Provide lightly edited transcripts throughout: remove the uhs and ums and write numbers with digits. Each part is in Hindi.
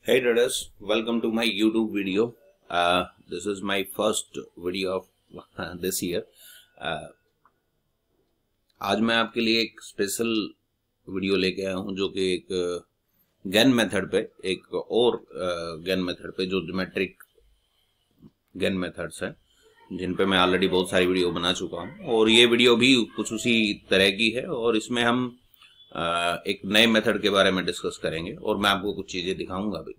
Hey traders, welcome to my YouTube video. This is my first video of this year. आज मैं आपके लिए एक स्पेशल वीडियो लेके आया हूं जो कि एक गैन मेथड पे, एक और गैन मेथड पे जो ज्योमेट्रिक गैन मेथड्स हैं जिन पे मैं ऑलरेडी बहुत सारी वीडियो बना चुका हूं और ये वीडियो भी कुछ उसी तरह की है और इसमें हम एक नए मेथड के बारे में डिस्कस करेंगे और मैं आपको कुछ चीजें दिखाऊंगा भी।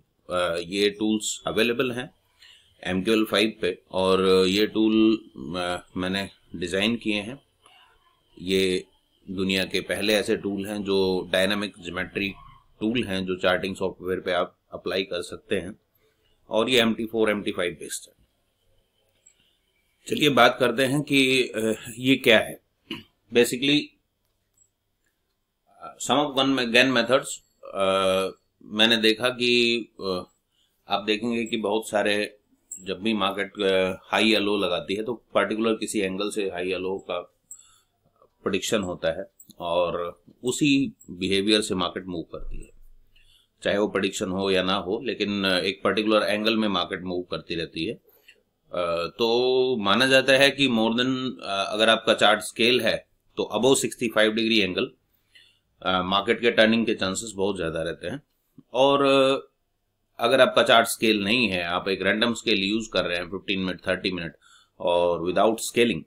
ये टूल्स अवेलेबल हैं MQL 5 पे और ये टूल मैंने डिजाइन किए हैं। ये दुनिया के पहले ऐसे टूल हैं जो डायनामिक ज्योमेट्री टूल हैं जो चार्टिंग सॉफ्टवेयर पे आप अप्लाई कर सकते हैं और ये MT4 MT5 बेस्ड है। चलिए बात करते हैं कि ये क्या है। Basically some of Gann methods मैंने देखा कि आप देखेंगे कि बहुत सारे जब भी मार्केट हाई या लो लगाती है तो पर्टिकुलर किसी एंगल से हाई या लो का प्रेडिक्शन होता है और उसी बिहेवियर से मार्केट मूव करती है, चाहे वो प्रेडिक्शन हो या ना हो, लेकिन एक पर्टिकुलर एंगल में मार्केट मूव करती रहती है। तो माना जाता है कि मोर देन अगर आपका चार्ट स्केल है तो अबव 65 डिग्री एंगल मार्केट के टर्निंग के चांसेस बहुत ज्यादा रहते हैं। और अगर आपका चार्ट स्केल नहीं है, आप एक रैंडम स्केल यूज कर रहे हैं 15 मिनट 30 मिनट और विदाउट स्केलिंग,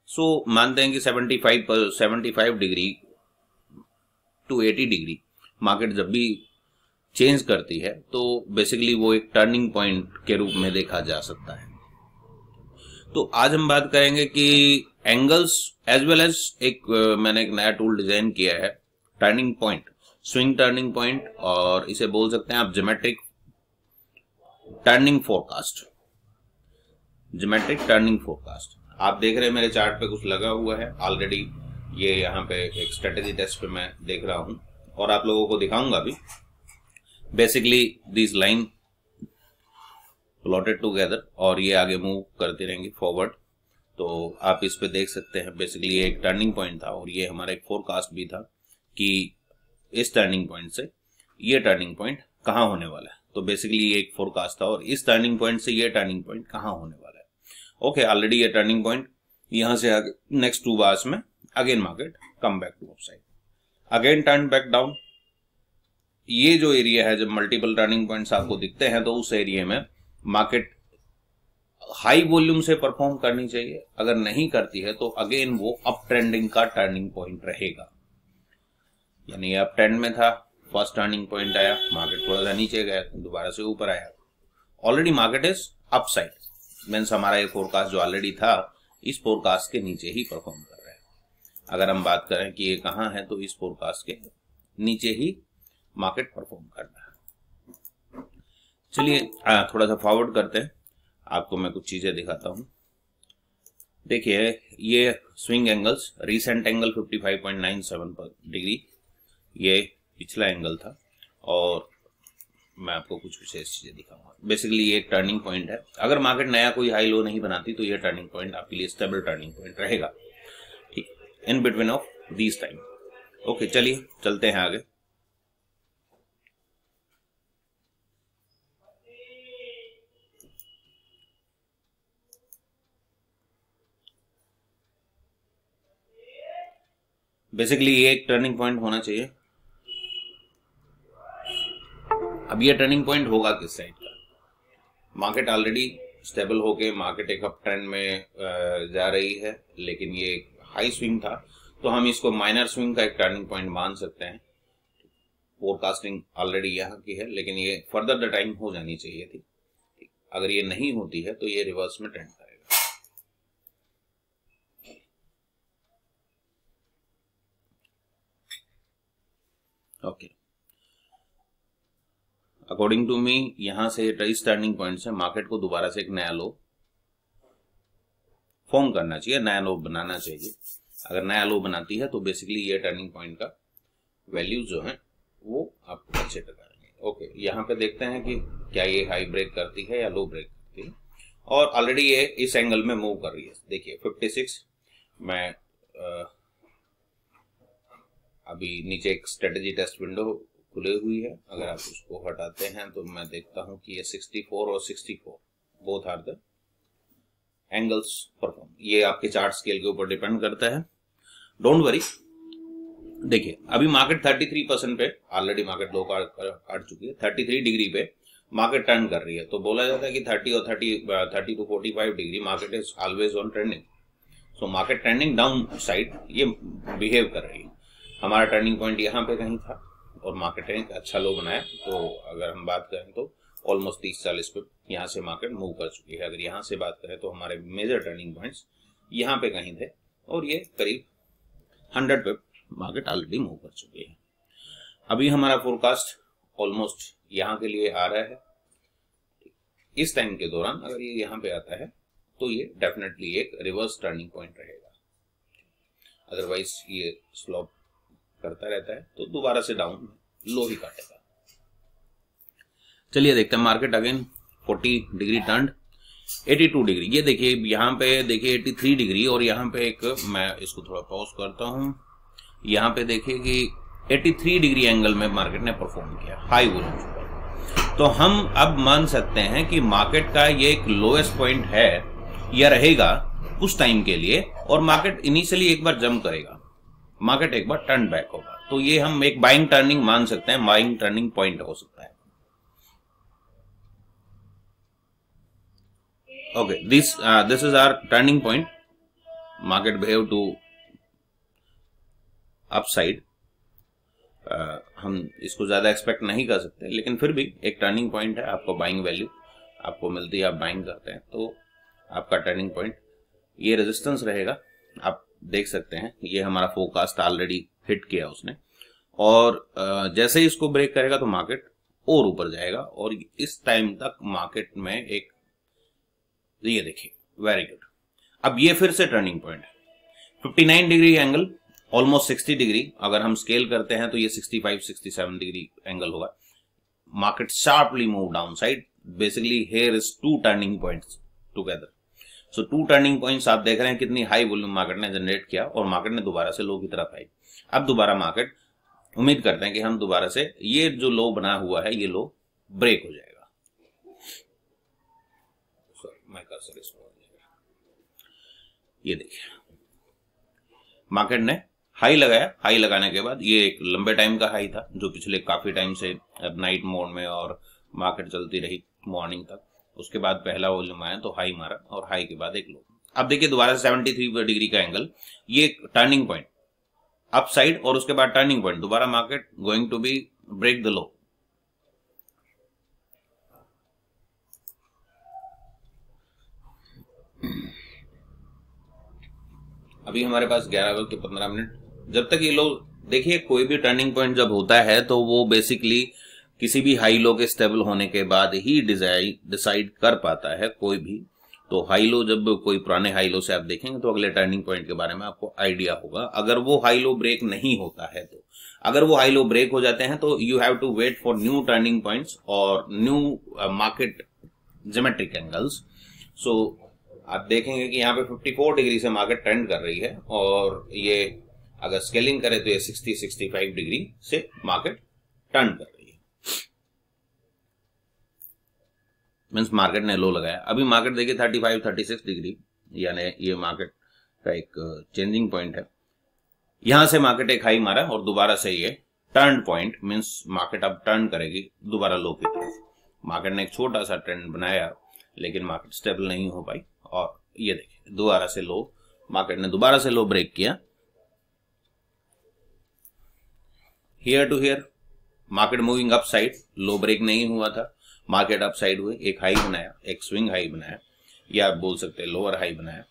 सो मानते हैं कि 75 डिग्री टू 80 डिग्री मार्केट जब भी चेंज करती है तो बेसिकली वो एक टर्निंग पॉइंट के रूप में देखा जा सकता है। तो आज हम बात करेंगे कि एंगल्स एज वेल एज मैंने एक नया टूल डिजाइन किया है, turning point, swing turning point, और इसे बोल सकते हैं आप geometric turning forecast. Geometric turning forecast आप देख रहे हैं मेरे चार्ट पे कुछ लगा हुआ है ऑलरेडी। ये यहाँ पे एक स्ट्रेटेजी टेस्ट पे मैं देख रहा हूं और आप लोगों को दिखाऊंगा भी। Basically this line plotted together और ये आगे मूव करती रहेंगी फॉरवर्ड, तो आप इस पे देख सकते हैं। बेसिकली ये एक टर्निंग पॉइंट था और ये हमारा एक फोरकास्ट भी था कि इस टर्निंग पॉइंट से ये टर्निंग पॉइंट कहां होने वाला है। तो बेसिकली ये एक फोरकास्ट था और इस टर्निंग पॉइंट से ये टर्निंग पॉइंट कहां होने वाला है। ओके, ऑलरेडी ये टर्निंग पॉइंट यहां से आगे नेक्स्ट 2 बार्स में again market come back to upside, again turn back down. ये जो एरिया है, जब मल्टीपल टर्निंग पॉइंट्स आपको दिखते हैं तो उस एरिया में मार्केट हाई वॉल्यूम से परफॉर्म करनी चाहिए। अगर नहीं करती है तो अगेन वो अप ट्रेंडिंग का टर्निंग पॉइंट रहेगा। यानी अप ट्रेंड में था, फर्स्ट टर्निंग पॉइंट आया, मार्केट थोड़ा सा नीचे गया, दोबारा से ऊपर आया, already market is upside, means हमारा ये फोरकास्ट जो ऑलरेडी था इस फोरकास्ट के नीचे ही परफॉर्म कर रहा है। अगर हम बात करें कि ये कहां है तो इस फोरकास्ट के नीचे ही मार्केट परफॉर्म कर रहा है। चलिए थोड़ा सा फॉरवर्ड करते हैं, आपको मैं कुछ चीजें दिखाता हूं। देखिए ये swing angles, recent angle 55.97 degree, ये पिछला एंगल था और मैं आपको कुछ विशेष चीजें दिखाऊंगा। बेसिकली ये एक टर्निंग पॉइंट है। अगर मार्केट नया कोई हाई लो नहीं बनाती तो ये टर्निंग पॉइंट आपके लिए स्टेबल टर्निंग पॉइंट रहेगा, ठीक, in between of this time. Okay, चलिए चलते हैं आगे। बेसिकली ये एक टर्निंग पॉइंट होना चाहिए। अब ये टर्निंग पॉइंट होगा किस साइड का? मार्केट ऑलरेडी स्टेबल होके मार्केट एक अप ट्रेंड में जा रही है, लेकिन ये एक हाई स्विंग था तो हम इसको माइनर स्विंग का एक टर्निंग पॉइंट मान सकते हैं। फोरकास्टिंग ऑलरेडी यहाँ की है, लेकिन ये फर्दर द टाइम हो जानी चाहिए थी। अगर ये नहीं होती है तो ये रिवर्स में ट्रेंड करेगा। ओके, अकॉर्डिंग टू मी यहां से इस टर्निंग पॉइंट से मार्केट को दोबारा से एक नया लो फॉर्म करना चाहिए, नया लो बनाना चाहिए। अगर नया लो बनाती है तो बेसिकली ये टर्निंग पॉइंट का वैल्यू जो है वो आपको अच्छे तक आएंगे। ओके, यहाँ पे देखते हैं कि क्या ये हाई ब्रेक करती है या लो ब्रेक करती है और ऑलरेडी ये इस एंगल में मूव कर रही है। देखिए 56, मैं अभी नीचे एक स्ट्रेटेजी टेस्ट विंडो खुले हुई है। अगर आप उसको हटाते हैं तो मैं देखता हूं कि ये 64 और 64 both are the angles perform. ये आपके चार्ट स्केल के ऊपर डिपेंड करता है, डोंट वरी। देखिए अभी मार्केट 33% पे ऑलरेडी मार्केट लो काट चुकी है, 33 डिग्री पे मार्केट टर्न कर रही है। तो बोला जाता है कि 30 और 30 to 45 degree market is always on trending. So market trending down side ये बिहेव कर रही है। हमारा टर्निंग पॉइंट यहाँ पे कहीं था और मार्केट ने एक अच्छा लो बनाया। तो अगर हम बात करें तो ऑलमोस्ट 30-40 पे यहाँ से मार्केट मूव कर चुकी है। अगर यहाँ से बात करें तो हमारे मेजर टर्निंग पॉइंट्स यहाँ पे कहीं थे और ये करीब 100 पे मार्केट ऑलरेडी मूव कर चुकी है। अभी हमारा फोरकास्ट ऑलमोस्ट यहाँ के लिए आ रहा है। इस टाइम के दौरान अगर ये यहाँ पे आता है तो ये डेफिनेटली एक रिवर्स टर्निंग पॉइंट रहेगा। अदरवाइज ये स्लॉप करता रहता है तो दोबारा से डाउन लो ही काटेगा। चलिए देखते हैं market again 40 degree turn, 82 degree. ये देखिए यहाँ पे देखिए 83 डिग्री और यहाँ पे एक, मैं इसको थोड़ा पॉज करता हूँ, यहाँ पे देखिए कि 83 डिग्री एंगल में मार्केट ने परफॉर्म किया, हाई वॉल्यूम पर। तो हम अब मान सकते हैं कि मार्केट का ये एक लोएस्ट पॉइंट है या रहेगा उस टाइम के लिए, और मार्केट इनिशियली एक बार जंप करेगा, मार्केट एक बार टर्न बैक होगा। तो ये हम एक बाइंग टर्निंग मान सकते हैं, बाइंग टर्निंग पॉइंट हो सकता है। Okay, this is our turning point. Market behave to upside. हम इसको ज्यादा एक्सपेक्ट नहीं कर सकते, लेकिन फिर भी एक टर्निंग पॉइंट है। आपको बाइंग वैल्यू आपको मिलती है, आप बाइंग करते हैं तो आपका टर्निंग पॉइंट ये रेजिस्टेंस रहेगा। आप देख सकते हैं ये हमारा फोरकास्ट ऑलरेडी हिट किया उसने, और जैसे ही इसको ब्रेक करेगा तो मार्केट और ऊपर जाएगा। और इस टाइम तक मार्केट में एक, ये देखिए वेरी गुड, अब ये फिर से टर्निंग पॉइंट है। 59 डिग्री एंगल, ऑलमोस्ट 60 डिग्री। अगर हम स्केल करते हैं तो ये 65-67 डिग्री एंगल होगा। Market sharply move down side. Basically here is 2 turning points together. So 2 turning points आप देख रहे हैं कितनी हाई वॉल्यूम मार्केट ने जनरेट किया, और मार्केट ने दोबारा से लो की तरफ आई। अब दोबारा मार्केट, उम्मीद करते हैं कि हम दोबारा से ये जो लो बना हुआ है ये लो ब्रेक हो जाएगा। ये देखिए मार्केट ने हाई लगाया, हाई लगाने के बाद ये एक लंबे टाइम का हाई था जो पिछले काफी टाइम से नाइट मोड में और मार्केट चलती रही मॉर्निंग तक। उसके बाद पहला वॉल्यूम आया तो हाई मारा और हाई के बाद एक लो। अब देखिए दोबारा से 73 डिग्री का एंगल, ये टर्निंग पॉइंट अप साइड, और उसके बाद टर्निंग पॉइंट दोबारा market going to be break the low. अभी हमारे पास 11:15। जब तक ये लो, देखिए कोई भी टर्निंग पॉइंट जब होता है तो वो बेसिकली किसी भी हाई लो के स्टेबल होने के बाद ही डिसाइड कर पाता है कोई भी। तो हाई लो, जब कोई पुराने हाई लो से आप देखेंगे तो अगले टर्निंग पॉइंट के बारे में आपको आइडिया होगा। अगर वो हाई लो ब्रेक नहीं होता है तो, अगर वो हाई लो ब्रेक हो जाते हैं तो you have to wait for new turning points और new market geometric angles. So आप देखेंगे कि यहाँ पे 54 डिग्री से मार्केट ट्रेंड कर रही है, और ये अगर स्केलिंग करें तो ये 60-65 डिग्री से मार्केट टर्न कर रही है। मींस मार्केट ने लो लगाया। अभी मार्केट देखिए 35-36 डिग्री, यानी ये मार्केट का एक चेंजिंग पॉइंट है। यहां से मार्केट एक हाई मारा और दोबारा से ये टर्न पॉइंट, मींस मार्केट अब टर्न करेगी दोबारा लो की तरफ। मार्केट ने एक छोटा सा ट्रेंड बनाया लेकिन मार्केट स्टेबल नहीं हो पाई, और ये देखिए दोबारा से लो, मार्केट ने दोबारा से लो ब्रेक किया। Here to here market moving up side, low break नहीं हुआ था, मार्केट अप साइड हुए, एक हाई बनाया, एक स्विंग हाई बनाया, या आप बोल सकते हैं लोअर हाई बनाया।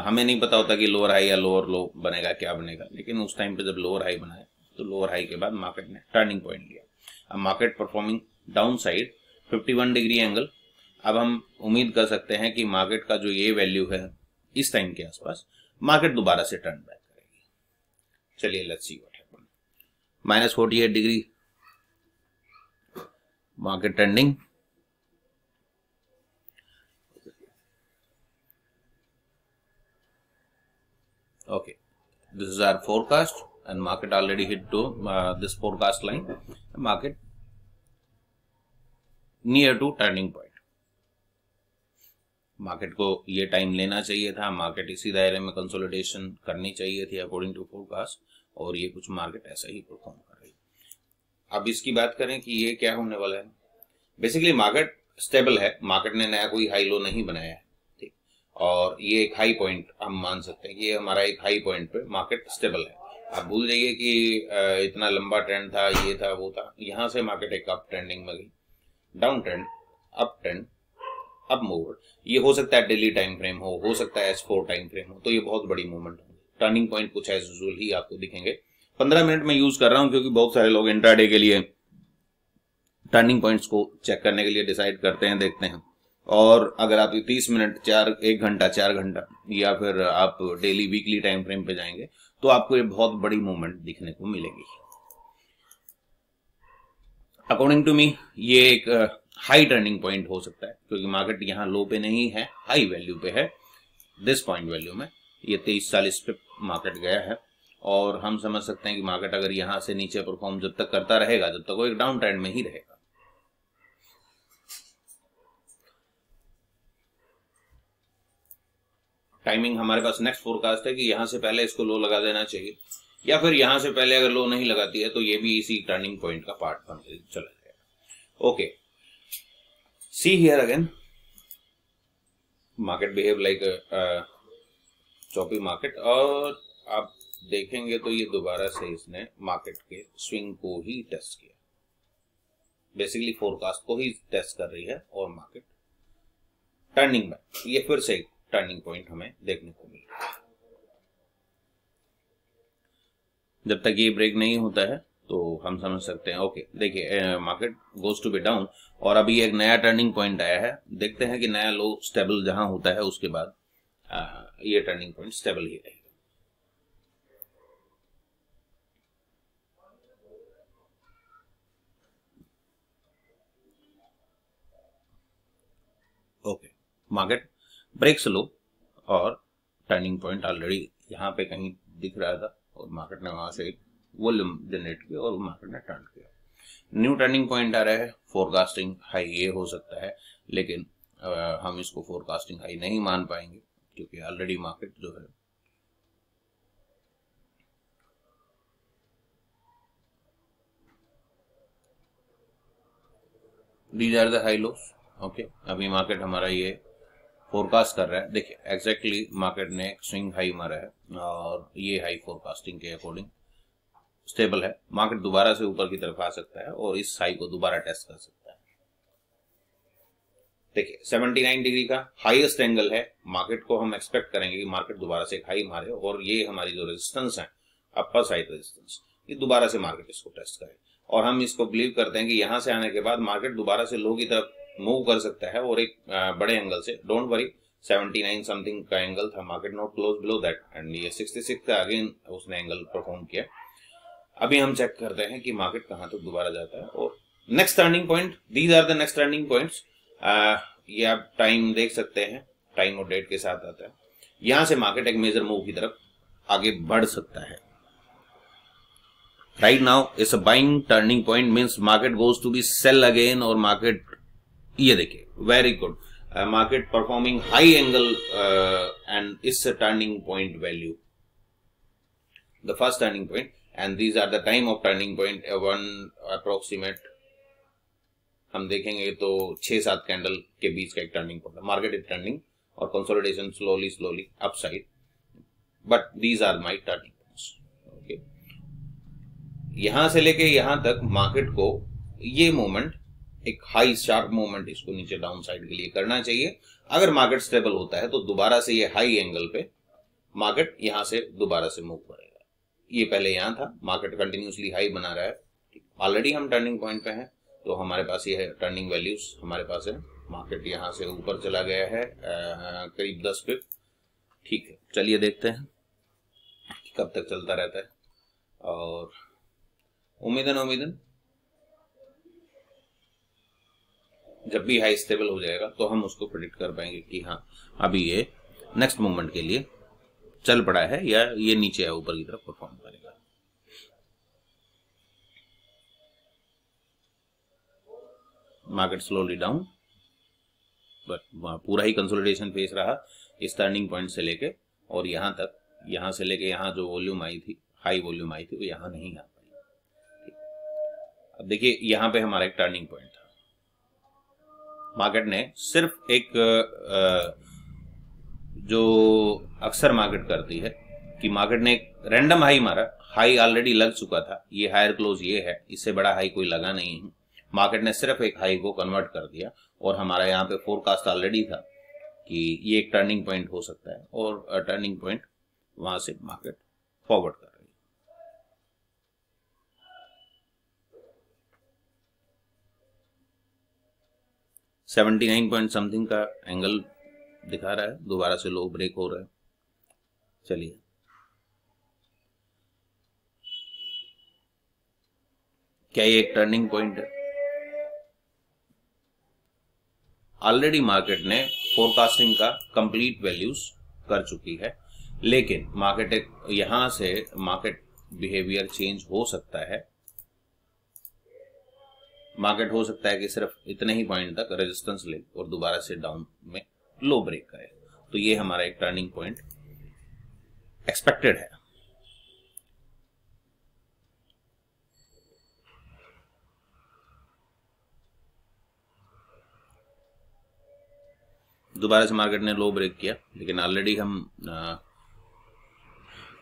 हमें नहीं पता होता कि लोअर हाई या लोअर लो बनेगा, क्या बनेगा, लेकिन उस टाइम पे जब लोअर हाई बनाया तो लोअर हाई के बाद मार्केट ने टर्निंग पॉइंट लिया। अब market performing down side, 51 degree angle. अब हम उम्मीद कर सकते हैं कि मार्केट का जो ये वैल्यू है इस टाइम के आसपास मार्केट दोबारा से टर्न बैक करेगी। चलिए let's see what happen. -48 degree market trending. Okay, this is our forecast and market already hit to this forecast line. Market near to turning point. Market को ये टाइम लेना चाहिए था, मार्केट इसी दायरे में कंसोलिडेशन करनी चाहिए थी अकॉर्डिंग टू फोरकास्ट, और ये कुछ मार्केट ऐसा ही परफॉर्म कर रही है। अब इसकी बात करें कि ये क्या होने वाला है। बेसिकली मार्केट स्टेबल है, मार्केट ने नया कोई हाई लो नहीं बनाया है, ठीक, और ये एक हाई पॉइंट हम मान सकते हैं कि ये हमारा एक हाई पॉइंट पे मार्केट स्टेबल है। आप भूल जाइए कि इतना लंबा ट्रेंड था, ये था वो था, यहां से मार्केट एक अप ट्रेंडिंग में गई, डाउन ट्रेंड, अप ट्रेंड, अब मूवमेंट। ये हो सकता है डेली टाइम फ्रेम हो सकता है S4 टाइम फ्रेम हो, तो ये बहुत बड़ी मूवमेंट होगी। टर्निंग पॉइंट कुछ एज यूजुअल ही आपको दिखेंगे। 15 मिनट में यूज कर रहा हूं क्योंकि बहुत सारे लोग इंट्राडे के लिए टर्निंग पॉइंट्स को चेक करने के लिए डिसाइड करते हैं, देखते हैं, और अगर आप 30 मिनट 1 घंटा 4 घंटा या फिर आप डेली वीकली टाइम फ्रेम पे जाएंगे तो आपको ये बहुत बड़ी मूवमेंट दिखने को मिलेगी। अकॉर्डिंग टू मी ये एक हाई टर्निंग पॉइंट हो सकता है क्योंकि मार्केट यहाँ लो पे नहीं है, हाई वैल्यू पे है। दिस पॉइंट वैल्यू में ये 2340 पे मार्केट गया है, और हम समझ सकते हैं कि मार्केट अगर यहां से नीचे परफॉर्म जब तक करता रहेगा, जब तक वो एक डाउन ट्रेंड में ही रहेगा। टाइमिंग हमारे पास नेक्स्ट फोरकास्ट है कि यहां से पहले इसको लो लगा देना चाहिए, या फिर यहां से पहले अगर लो नहीं लगाती है तो ये भी इसी टर्निंग पॉइंट का पार्ट बन के चला जाएगा। Okay, see here again market behave like choppy market, और आप देखेंगे तो ये दोबारा से इसने मार्केट के स्विंग को ही टेस्ट किया, बेसिकली फोरकास्ट को ही टेस्ट कर रही है, और मार्केट टर्निंग में ये फिर से एक टर्निंग पॉइंट हमें देखने को मिल रहा है। जब तक ये ब्रेक नहीं होता है तो हम समझ सकते हैं ओके, देखिए market goes to be down, और अभी एक नया टर्निंग पॉइंट आया है। देखते हैं कि नया लो स्टेबल जहां होता है उसके बाद ये टर्निंग पॉइंट स्टेबल ही रहेगा। ओके, मार्केट ब्रेक्स लो और टर्निंग पॉइंट ऑलरेडी यहाँ पे कहीं दिख रहा था, और मार्केट ने वहां से एक वॉल्यूम जनरेट किया और मार्केट ने टर्न किया। न्यू टर्निंग पॉइंट आ रहा है, फोरकास्टिंग हाई ये हो सकता है, लेकिन हम इसको फोरकास्टिंग हाई नहीं मान पाएंगे क्योंकि ऑलरेडी मार्केट जो है these are the high lows. Okay, अभी मार्केट हमारा ये फोरकास्ट कर रहा है। देखिए एग्जैक्टली मार्केट ने एक स्विंग हाई मारा है, और ये हाई फोरकास्टिंग के अकॉर्डिंग स्टेबल है। मार्केट दोबारा से ऊपर की तरफ आ सकता है और इस हाई को दोबारा टेस्ट कर सकता है। देखिए 79 डिग्री का हाईएस्ट एंगल है, मार्केट को हम एक्सपेक्ट करेंगे कि मार्केट दोबारा से एक हाई मारे, और ये हमारी जो रेजिस्टेंस है अपर साइड रेजिस्टेंस, ये दोबारा से मार्केट इसको टेस्ट करे, और हम इसको बिलीव करते हैं कि यहां से आने के बाद मार्केट दोबारा से लो की तरफ मूव कर सकता है, और एक बड़े एंगल से। डोंट वरी, 79 समथिंग का एंगल था, market not close below that, and ये 66 का अगेन उसने एंगल परफॉर्म किया। अभी हम चेक करते हैं कि मार्केट कहां तक दोबारा जाता है, और next turning point, these are the next turning points. ये आप टाइम देख सकते हैं, टाइम और डेट के साथ आता है। यहां से मार्केट एक मेजर मूव की तरफ आगे बढ़ सकता है। Right now it's a buying turning point, means market goes to be sell again, और मार्केट ये देखिए very good, market performing high angle and it's a turning point value, the first turning point, and these are the time of turning point. One approximate हम देखेंगे तो 6-7 कैंडल के बीच का एक turning point. Market is turning और consolidation slowly upside, but these are my turning points. Okay, यहां से लेके यहां तक मार्केट को ये मोमेंट एक हाई शार्प मूवमेंट इसको नीचे डाउन साइड के लिए करना चाहिए। अगर मार्केट स्टेबल होता है तो दोबारा से ये हाई एंगल पे मार्केट यहां से दोबारा से मूव करेगा। ये पहले यहां था, मार्केट कंटिन्यूसली हाई बना रहा है, ऑलरेडी हम टर्निंग पॉइंट पे हैं, तो हमारे पास ये है टर्निंग वैल्यूज हमारे पास है। मार्केट यहां से ऊपर चला गया है करीब 10 पिप। ठीक है, चलिए देखते हैं कब तक चलता रहता है, और उम्मीदन जब भी हाई स्टेबल हो जाएगा तो हम उसको प्रेडिक्ट कर पाएंगे कि हाँ अभी ये नेक्स्ट मूवमेंट के लिए चल पड़ा है, या ये नीचे या ऊपर की तरफ परफॉर्म करेगा। मार्केट स्लोली डाउन, बट पूरा ही कंसोलिडेशन फेस रहा इस टर्निंग पॉइंट से लेके और यहाँ तक, यहाँ से लेके यहाँ जो वॉल्यूम आई थी, हाई वॉल्यूम आई थी, वो यहाँ नहीं आ पाई। अब देखिए यहाँ पे हमारा एक टर्निंग पॉइंट था, मार्केट ने सिर्फ एक जो अक्सर मार्केट करती है कि मार्केट ने एक रैंडम हाई मारा, हाई ऑलरेडी लग चुका था, ये हायर क्लोज ये है, इससे बड़ा हाई कोई लगा नहीं है, मार्केट ने सिर्फ एक हाई को कन्वर्ट कर दिया और हमारा यहाँ पे फोरकास्ट ऑलरेडी था कि ये एक टर्निंग पॉइंट हो सकता है और टर्निंग पॉइंट वहां से मार्केट फॉरवर्ड कर रही है। $79 पॉइंट समथिंग का एंगल दिखा रहा है, दोबारा से लो ब्रेक हो रहा है। चलिए क्या ये एक टर्निंग पॉइंट है? ऑलरेडी मार्केट ने फोरकास्टिंग का कंप्लीट वैल्यूज कर चुकी है, लेकिन मार्केट यहां से मार्केट बिहेवियर चेंज हो सकता है। मार्केट हो सकता है कि सिर्फ इतने ही पॉइंट तक रेजिस्टेंस ले और दोबारा से डाउन में लो ब्रेक करे, तो ये हमारा एक टर्निंग पॉइंट एक्सपेक्टेड है। दोबारा से मार्केट ने लो ब्रेक किया, लेकिन ऑलरेडी हम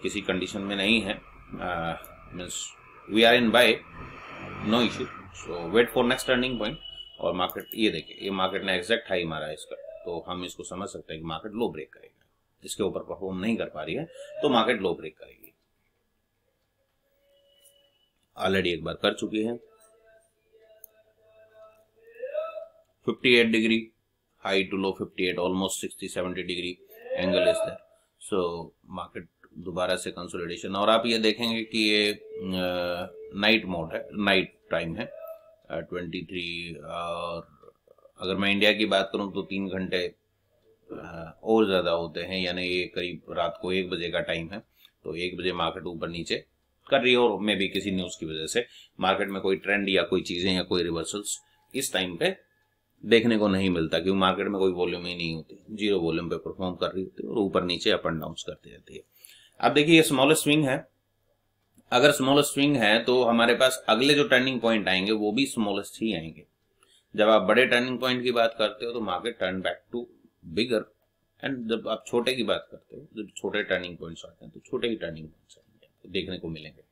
किसी कंडीशन में नहीं है, means we are in buy, no issue, so wait for next turning point. और मार्केट ये देखिए, ये मार्केट ने एग्जैक्ट हाई मारा है इसका, तो हम इसको समझ सकते हैं कि मार्केट लो ब्रेक करेगा। इसके ऊपर परफॉर्म नहीं कर पा रही है तो मार्केट लो ब्रेक करेगी। ऑलरेडी एक बार कर चुकी है। 58 degree high to low 58, almost 60-70 degree angle is there, so market दोबारा से कंसोलिडेशन। और आप ये देखेंगे कि ये नाइट मोड है, नाइट टाइम है 23, और अगर मैं इंडिया की बात करूं तो 3 घंटे और ज्यादा होते हैं, यानी ये करीब रात को 1 बजे का टाइम है। तो 1 बजे मार्केट ऊपर नीचे कर रही है और मे भी किसी न्यूज की वजह से मार्केट में कोई ट्रेंड या कोई चीजें या कोई रिवर्सल्स इस टाइम पे देखने को नहीं मिलता, क्योंकि मार्केट में कोई वॉल्यूम ही नहीं होती, जीरो वॉल्यूम पे परफॉर्म कर रही होती है और ऊपर नीचे अप एंड डाउन करती रहती है। अब देखिए ये स्मॉलेस्ट स्विंग है, अगर स्मॉलेस्ट स्विंग है तो हमारे पास अगले जो टर्निंग पॉइंट आएंगे वो भी स्मॉलेस्ट ही आएंगे। जब आप बड़े टर्निंग पॉइंट की बात करते हो तो market turn back to bigger, and जब आप छोटे की बात करते हो, जब छोटे टर्निंग पॉइंट्स आते हैं तो छोटे ही टर्निंग पॉइंट्स देखने को मिलेंगे।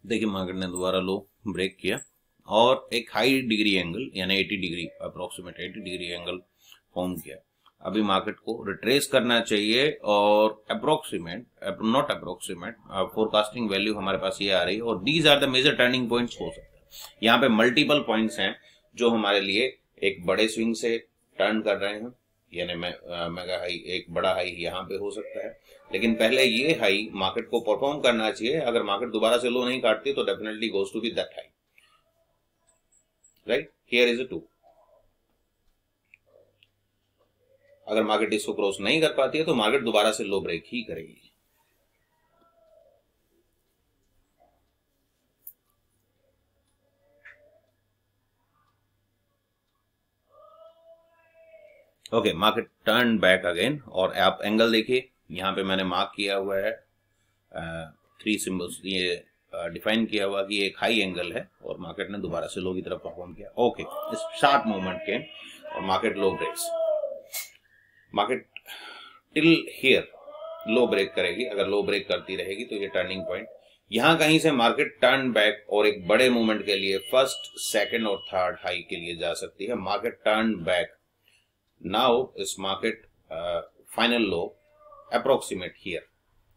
देखिए मार्केट ने दोबारा लो ब्रेक किया और एक हाई डिग्री एंगल यानी 80 degree, approximate 80 degree angle form किया। अभी मार्केट को रिट्रेस करना चाहिए और approximate, not approximate, forecasting value हमारे पास ये आ रही है और these are the major turning points हो सकते हैं। यहाँ पे मल्टीपल पॉइंट्स हैं जो हमारे लिए एक बड़े स्विंग से टर्न कर रहे हैं, यानी मेगा हाई, एक बड़ा हाई यहाँ पे हो सकता है, लेकिन पहले ये हाई मार्केट को परफॉर्म करना चाहिए। अगर मार्केट दोबारा से लो नहीं काटती तो definitely goes to be that high, right? Here is a 2। अगर मार्केट इसको क्रॉस नहीं कर पाती है तो मार्केट दोबारा से लो ब्रेक ही करेगी। Okay, market turn back again और आप एंगल देखिए, यहाँ पे मैंने मार्क किया हुआ है 3 सिंबल्स, ये डिफाइन किया हुआ कि एक हाई एंगल है और मार्केट ने दोबारा से लो की तरफ परफॉर्म किया। ओके, इस शार्प मूवमेंट के और market low breaks, market till here low break करेगी। अगर लो ब्रेक करती रहेगी तो ये टर्निंग पॉइंट यहां कहीं से मार्केट टर्न बैक और एक बड़े मूवमेंट के लिए फर्स्ट, सेकंड और थर्ड हाई के लिए जा सकती है। मार्केट टर्न बैक नाउ, इस market final low approximate here.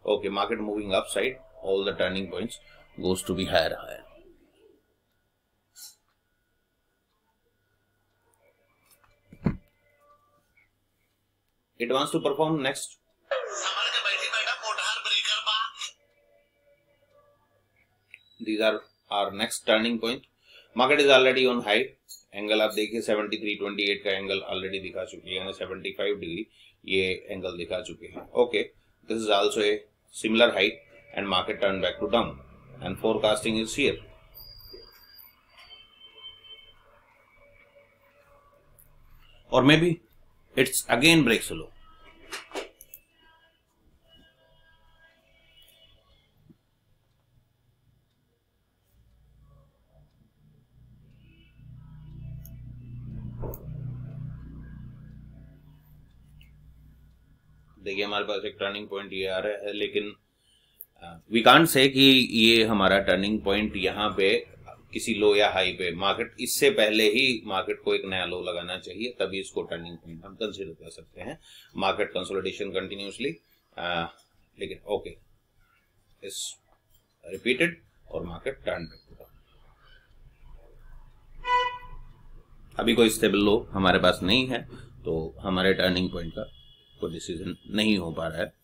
Okay, market moving up side, all the turning points goes to be higher. It wants to perform next. These are our next turning point. Market is already on high. Angle आप देखिए 73.28 का एंगल ऑलरेडी दिखा चुकी है, 75 डिग्री ये एंगल दिखा चुके हैं। Okay, this is also a similar height and market turn back to down and forecasting is here. और maybe it's again breaks low. देखिए हमारे पास एक टर्निंग पॉइंट ये आ रहा है, लेकिन वी कांट से कि ये हमारा टर्निंग पॉइंट यहाँ पे किसी लो या हाई पे, मार्केट इससे पहले ही मार्केट को एक नया लो लगाना चाहिए, तभी इसको टर्निंग पॉइंट हम कंसीडर कर सकते हैं। मार्केट कंसोलिडेशन कंटिन्यूसली, लेकिन ओके इस रिपीटेड और मार्केट टर्न बैक। अभी कोई स्टेबल लो हमारे पास नहीं है, तो हमारे टर्निंग पॉइंट का कोई डिसीजन नहीं हो पा रहा है।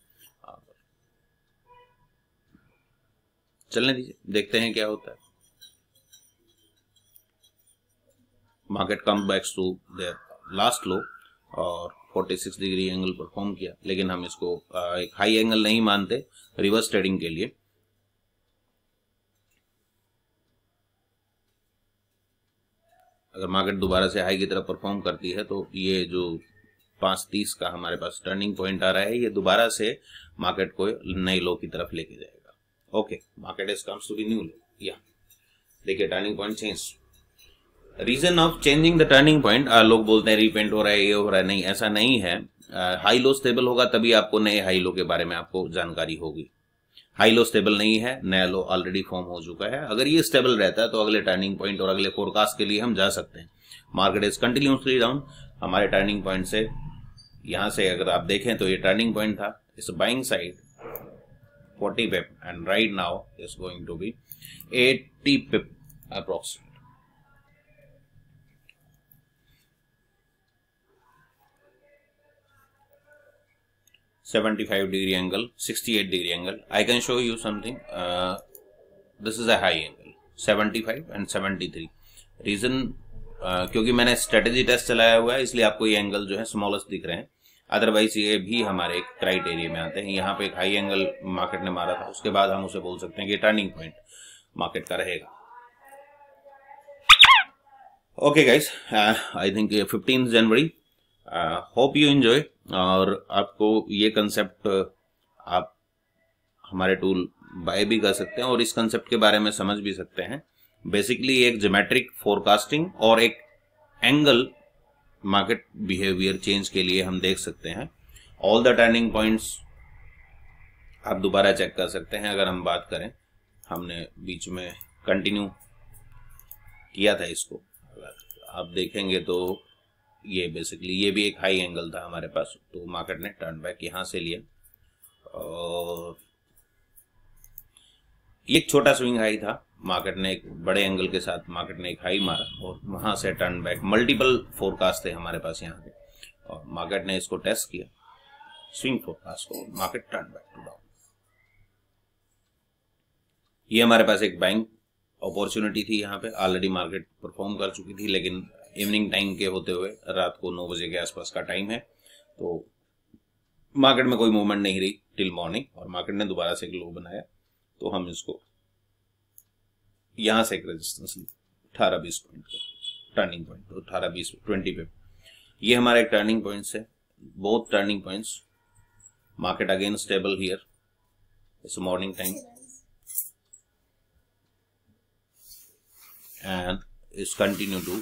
चलने दीजिए, देखते हैं क्या होता है। Market come backs to their last low और 46 डिग्री एंगल परफॉर्म किया, लेकिन हम इसको एक हाई एंगल नहीं मानते रिवर्स ट्रेडिंग के लिए। अगर मार्केट दोबारा से हाई की तरफ परफॉर्म करती है तो ये जो 530 का हमारे पास टर्निंग पॉइंट आ रहा है, ये दोबारा से मार्केट को नए लो की तरफ लेके जाएगा। Okay, market is comes to the new low. या देखिए turning point change. Reason of changing the turning point, लोग बोलते हैं रीपेंट हो रहा है, ये हो रहा है, नहीं ऐसा नहीं है। हाई लो स्टेबल होगा तभी आपको नए हाई लो के बारे में आपको जानकारी होगी। हाई लो स्टेबल नहीं है, नया लो ऑलरेडी फॉर्म हो चुका है। अगर ये स्टेबल रहता है तो अगले टर्निंग पॉइंट और अगले फोरकास्ट के लिए हम जा सकते हैं। Market is continuously down. हमारे टर्निंग पॉइंट से यहां से अगर आप देखें तो ये टर्निंग पॉइंट था, इस buying side 40 pip and right now is going to be 80 pip approximate. $75 angle, 68 degree angle. I can show you something. This is a high angle, 75 and 73. Reason क्योंकि मैंने स्ट्रेटेजी टेस्ट चलाया हुआ है, इसलिए आपको ये एंगल जो है स्मॉलेस्ट दिख रहे हैं। अदरवाइज ये भी हमारे एक क्राइटेरिया में आते हैं। यहाँ पे एक हाई एंगल मार्केट ने मारा था, उसके बाद हम उसे बोल सकते हैं कि टर्निंग पॉइंट मार्केट का रहेगा। Okay guys, I think 15 January, hope you enjoy. और आपको ये कंसेप्ट आप हमारे टूल बाय भी कर सकते हैं और इस कंसेप्ट के बारे में समझ भी सकते हैं। बेसिकली एक ज्योमेट्रिक फोरकास्टिंग और एक एंगल मार्केट बिहेवियर चेंज के लिए हम देख सकते हैं। ऑल द टर्निंग पॉइंट्स आप दोबारा चेक कर सकते हैं। अगर हम बात करें, हमने बीच में कंटिन्यू किया था इसको, अगर आप देखेंगे तो ये बेसिकली ये भी एक हाई एंगल था हमारे पास, तो मार्केट ने टर्न बैक यहां से लिया और एक छोटा स्विंग हाई था, मार्केट ने एक बड़े एंगल के साथ मार्केट ने एक हाई मारा और वहां से टर्न बैक। मल्टीपल फोरकास्ट थे हमारे पास यहाँ पे और मार्केट ने इसको टेस्ट किया, स्विंग फोरकास्ट को, market turn back to down. ये हमारे पास एक बाइंग अपॉर्चुनिटी थी, यहाँ पे ऑलरेडी मार्केट परफॉर्म कर चुकी थी, लेकिन इवनिंग टाइम के होते हुए रात को 9 बजे के आसपास का टाइम है, तो मार्केट में कोई मूवमेंट नहीं रही टिल मॉर्निंग और मार्केट ने दोबारा से एक लो बनाया। तो हम इसको यहां से एक रेजिस्टेंस ली 18-20 पॉइंट का टर्निंग पॉइंट, तो 18-20 पे ये हमारा एक टर्निंग पॉइंट है। Both turning points market again stable here, it's morning time and it's continue to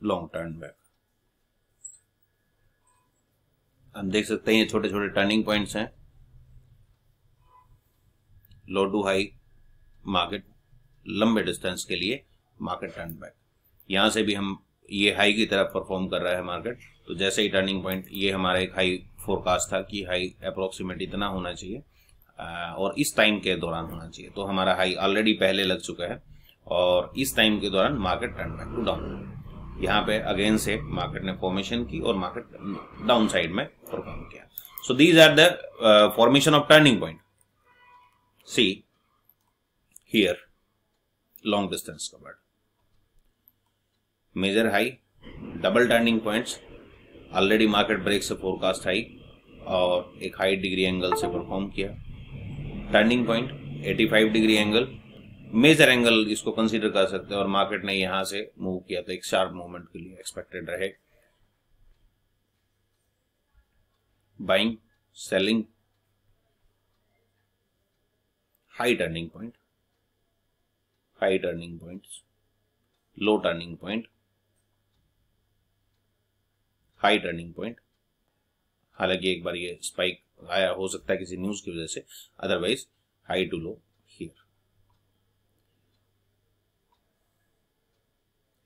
long turn back. हम देख सकते हैं ये छोटे छोटे टर्निंग पॉइंट्स हैं, लो टू हाई मार्केट लंबे डिस्टेंस के लिए मार्केट टर्न बैक। यहां से भी हम ये हाई की तरफ परफॉर्म कर रहा है मार्केट, तो जैसे ही टर्निंग पॉइंट, ये हमारा एक हाई फोरकास्ट था कि हाई अप्रोक्सीमेट इतना होना चाहिए और इस टाइम के दौरान होना चाहिए, तो हमारा हाई ऑलरेडी पहले लग चुका है और इस टाइम के दौरान market turn back to down. यहाँ पे अगेन से मार्केट ने फॉर्मेशन की और मार्केट डाउन साइड में परफॉर्म किया। So these are the formation of turning point. See here long distance covered, major high, double turning points, already market break से फोरकास्ट हाई और एक हाई डिग्री एंगल से परफॉर्म किया। Turning point 85 degree angle, major angle इसको कंसीडर कर सकते हैं और मार्केट ने यहां से मूव किया तो एक शार्प मूवमेंट के लिए एक्सपेक्टेड रहे। Buying, selling, high turning point, high turning points, low turning point, high turning point. हालांकि एक बार ये स्पाइक आया, हो सकता है किसी न्यूज की वजह से, otherwise high to low here,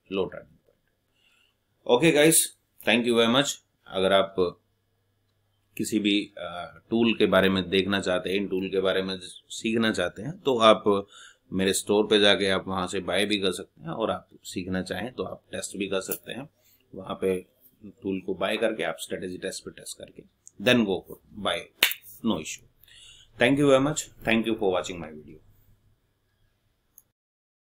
low turning point. Okay guys, thank you very much. अगर आप किसी भी टूल के बारे में देखना चाहते हैं, इन टूल के बारे में सीखना चाहते हैं, तो आप मेरे स्टोर पे जाके आप वहां से बाय भी कर सकते हैं और आप सीखना चाहें तो आप टेस्ट भी कर सकते हैं। वहां पे टूल को बाय करके आप स्ट्रेटेजी टेस्ट पे टेस्ट करके then go for buy, no issue. Thank you very much, thank you for watching my video.